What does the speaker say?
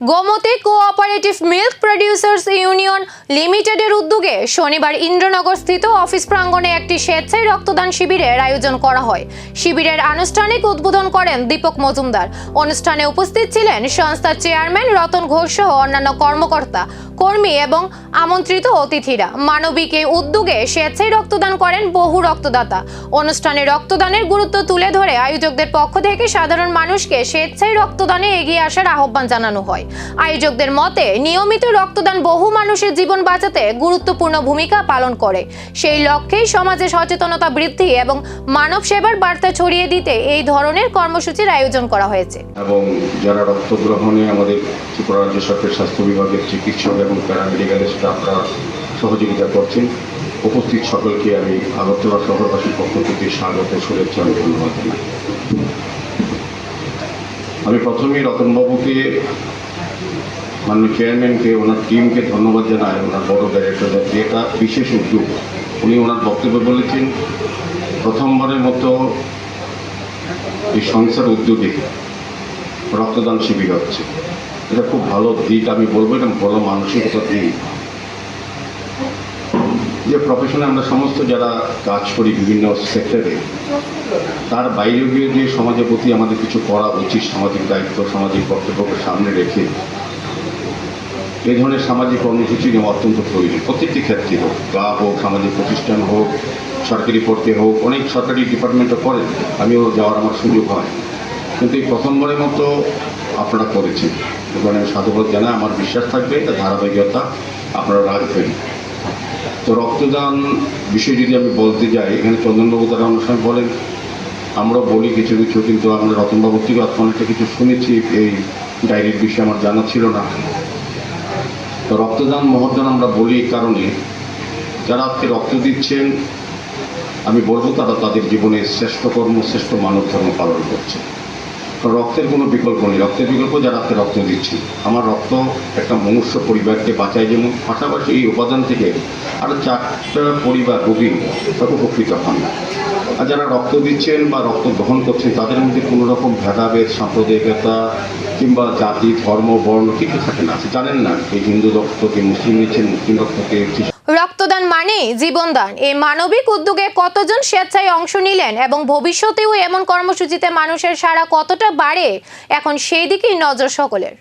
Gomti cooperative milk producers union লিমিটেডের উদ্যোগে শনিবার ইন্দ্রনগর স্থিত অফিস প্রাঙ্গণে একটি স্বেচ্ছায় রক্তদান শিবিরের আয়োজন করা হয়। শিবিরের আনুষ্ঠানিক উদ্বোধন করেন দীপক মজুমদার। অনুষ্ঠানে উপস্থিত ছিলেন সংস্থার চেয়ারম্যান রতন ঘোষ সহ অন্যান্য কর্মকর্তা, কর্মী এবং আমন্ত্রিত অতিথিরা। মানবিক এই উদ্যোগে স্বেচ্ছায় রক্তদান করেন বহু রক্তদাতা। অনুষ্ঠানে রক্তদানের গুরুত্ব তুলে ধরে আয়োজকদের পক্ষ থেকে সাধারণ মানুষকে স্বেচ্ছায় রক্তদানে এগিয়ে আসার আহ্বান জানানো হয়। আয়োজকদের মতে নিয়মিত রক্তদান বহু মানুষের জীবন বাঁচাতে গুরুত্বপূর্ণ ভূমিকা পালন করে। সেই লক্ষ্যেই সমাজে সচেতনতা বৃদ্ধি এবং মানব সেবার বার্তা ছড়িয়ে দিতে এই ধরনের কর্মসূচির আয়োজন করা হয়েছে। এবং যারা রক্ত গ্রহণে আমাদের ত্রিপুরা রাজ্য সরকারের স্বাস্থ্য বিভাগের চিকিৎসক এবং প্যারামেডিক্যাল স্টাফরা সহযোগিতা করছেন, উপস্থিত সকলকে আমি আগরতলা শহরবাসীর পক্ষ থেকে স্বাগত, শুভেচ্ছা এবং ধন্যবাদ জানাই। আমি প্রথমেই রতনবাবুকে, মাননীয় চেয়ারম্যানকে, ওনার টিমকে ধন্যবাদ জানাই, ওনার বড় ডাইরেক্টর, যে এটা বিশেষ উদ্যোগ। উনি ওনার বক্তব্যে বলেছেন প্রথমবারের মতো এই সংস্থার উদ্যোগে রক্তদান শিবির হচ্ছে। এটা খুব ভালো দিক, আমি বলবো এটা ভালো মানসিকতার দিক। যে প্রফেশনে আমরা সমস্ত যারা কাজ করি বিভিন্ন সেক্টরে, তার বাইরে গিয়ে যে সমাজের প্রতি আমাদের কিছু করা উচিত, সামাজিক দায়িত্ব, সামাজিক কর্তব্যকে সামনে রেখে এই ধরনের সামাজিক কর্মসূচি নেওয়া অত্যন্ত প্রয়োজন। প্রত্যেকটি ক্ষেত্রে হোক, ক্লাব হোক, সামাজিক প্রতিষ্ঠান হোক, সরকারি পর্যায়ে হোক, অনেক সরকারি ডিপার্টমেন্টও করেন, আমিও যাওয়ার আমার সুযোগ হয়। কিন্তু এই প্রথমবারের মতো আপনারা করেছেন, এখানে আমি সাধুবাদ জানাই। আমার বিশ্বাস থাকবে এটা ধারাবাহিকতা আপনারা রাখবেন। তো রক্তদান বিষয়ে যদি আমি বলতে যাই, এখানে চন্দনবাবু তারা অনেক সময় বলেন, আমরা বলি কিছু কিছু, কিন্তু আমরা রতনবাবুর থেকে অনেকটা কিছু শুনেছি। এই ডায়েরির বিষয়ে আমার জানা ছিল না। তো রক্তদান মহদান আমরা বলি এই কারণে, যারা আজকে রক্ত দিচ্ছেন আমি বলবো তারা তাদের জীবনের শ্রেষ্ঠ কর্ম, শ্রেষ্ঠ মানব ধর্ম পালন করছে। কারণ রক্তের কোনো বিকল্প নেই। রক্তের বিকল্প যারা আজকে রক্ত দিচ্ছে, আমার রক্ত একটা মনুষ্য পরিবারকে বাঁচায়, যেমন পাশাপাশি এই উপাদান থেকে আরও 4টা পরিবার রোগী তাকে উপকৃত হন। আর যারা রক্ত দিচ্ছেন বা রক্ত গ্রহণ করছেন তাদের মধ্যে কোনো রকম ভেদাভেদ, সাম্প্রদায়িকতা কিংবা জাতি, ধর্ম, বর্ণ কিছু থাকে না। জানেন না এই হিন্দু রক্তকে মুসলিম নিচ্ছেন, মুসলিম রক্তকে। রক্তদান মানে জীবনদান। এই মানবিক উদ্যোগে কতজন স্বেচ্ছায় অংশ নিলেন এবং ভবিষ্যতেও এমন কর্মসূচিতে মানুষের সাড়া কতটা বাড়ে, এখন সেই দিকেই নজর সকলের।